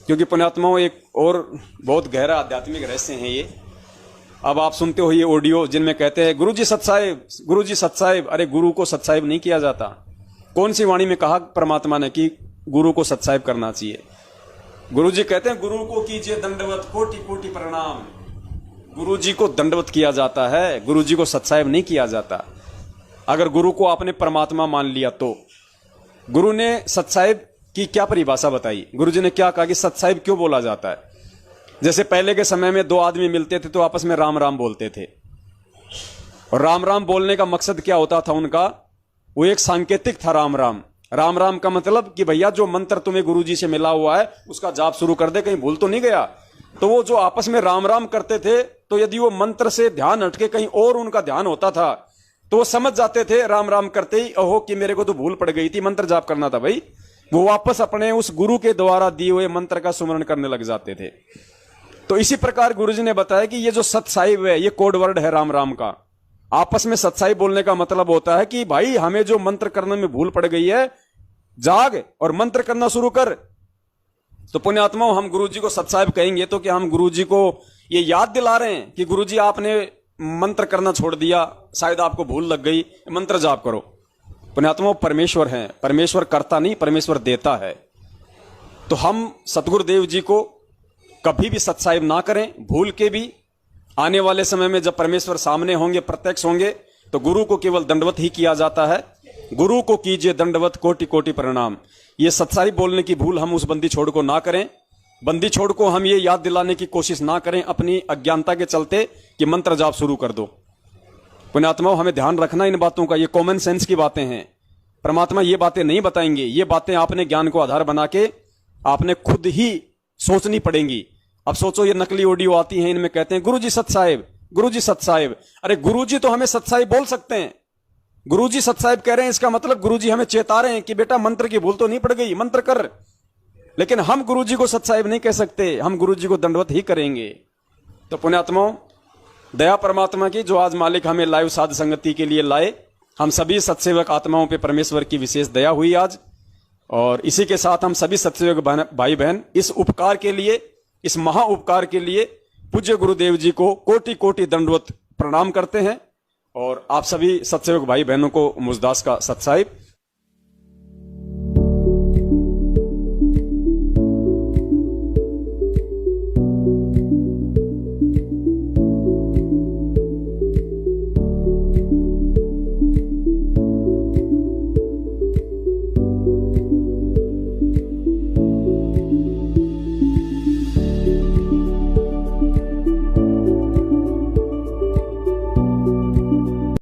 क्योंकि पुण्यात्माओं एक और बहुत गहरा आध्यात्मिक रहस्य है ये। अब आप सुनते हो ये ऑडियो जिनमें कहते हैं गुरु जी सत्साहिब, गुरु जी सत्साहिब। अरे गुरु को सत्साहिब नहीं किया जाता। कौन सी वाणी में कहा परमात्मा ने कि गुरु को सत्साहिब करना चाहिए? गुरु जी कहते हैं गुरु को कीजिए दंडवत कोटि कोटि प्रणाम। गुरु जी को दंडवत किया जाता है, गुरु जी को सत्साहिब नहीं किया जाता। अगर गुरु को आपने परमात्मा मान लिया तो गुरु ने सत्साहिब की क्या परिभाषा बताई? गुरु जी ने क्या कहा कि सत्साहिब क्यों बोला जाता है? जैसे पहले के समय में दो आदमी मिलते थे तो आपस में राम राम बोलते थे, और राम राम बोलने का मकसद क्या होता था उनका? वो एक सांकेतिक था राम राम। राम राम का मतलब कि भैया जो मंत्र तुम्हें गुरु जी से मिला हुआ है उसका जाप शुरू कर दे, कहीं भूल तो नहीं गया। तो वो जो आपस में राम राम करते थे, तो यदि वो मंत्र से ध्यान हटके कहीं और उनका ध्यान होता था तो वो समझ जाते थे राम राम करते ही, ओहो कि मेरे को तो भूल पड़ गई थी, मंत्र जाप करना था भाई। वो वापस अपने उस गुरु के द्वारा दिए हुए मंत्र का सुमरण करने लग जाते थे। तो इसी प्रकार गुरुजी ने बताया कि ये जो सत्साहिब है ये कोड वर्ड है राम राम का। आपस में सत्साहिब बोलने का मतलब होता है कि भाई हमें जो मंत्र करने में भूल पड़ गई है, जाग और मंत्र करना शुरू कर। तो पुण्यात्माओं, हम गुरुजी को सत्साहिब कहेंगे तो क्या हम गुरुजी को ये याद दिला रहे हैं कि गुरुजी आपने मंत्र करना छोड़ दिया, शायद आपको भूल लग गई, मंत्र जाप करो? पुण्यात्माओं, परमेश्वर हैं, परमेश्वर करता नहीं, परमेश्वर देता है। तो हम सतगुरुदेव जी को कभी भी सत्साहिब ना करें, भूल के भी। आने वाले समय में जब परमेश्वर सामने होंगे, प्रत्यक्ष होंगे, तो गुरु को केवल दंडवत ही किया जाता है। गुरु को कीजिए दंडवत कोटि कोटि प्रणाम। ये सत्साहिब बोलने की भूल हम उस बंदी छोड़ को ना करें। बंदी छोड़ को हम ये याद दिलाने की कोशिश ना करें अपनी अज्ञानता के चलते कि मंत्र जाप शुरू कर दो। पुण्यात्माओं, हमें ध्यान रखना इन बातों का, ये कॉमन सेंस की बातें हैं। परमात्मा ये बातें नहीं बताएंगे, ये बातें आपने ज्ञान को आधार बना के आपने खुद ही सोचनी पड़ेंगी। अब सोचो, ये नकली ऑडियो आती हैं, इनमें कहते हैं गुरुजी सत्साहिब, गुरुजी सत्साहिब। अरे गुरुजी तो हमें सत्साहिब बोल सकते हैं। गुरुजी सत्साहिब कह रहे हैं, इसका मतलब गुरुजी हमें चेता रहे हैं कि बेटा मंत्र की भूल तो नहीं पड़ गई, मंत्र कर। लेकिन हम गुरुजी को सत्साहिब नहीं कह सकते, हम गुरुजी को दंडवत ही करेंगे। तो पुण्यात्माओं, दया परमात्मा की, जो आज मालिक हमें लाइव साध संगति के लिए लाए, हम सभी सत्सेवक आत्माओं पे परमेश्वर की विशेष दया हुई आज। और इसी के साथ हम सभी सत्सेवक भाई बहन इस उपकार के लिए, इस महा उपकार के लिए पूज्य गुरुदेव जी को कोटि कोटि दंडवत प्रणाम करते हैं। और आप सभी सत्सेवक भाई बहनों को मुजदास का सत्साहिब।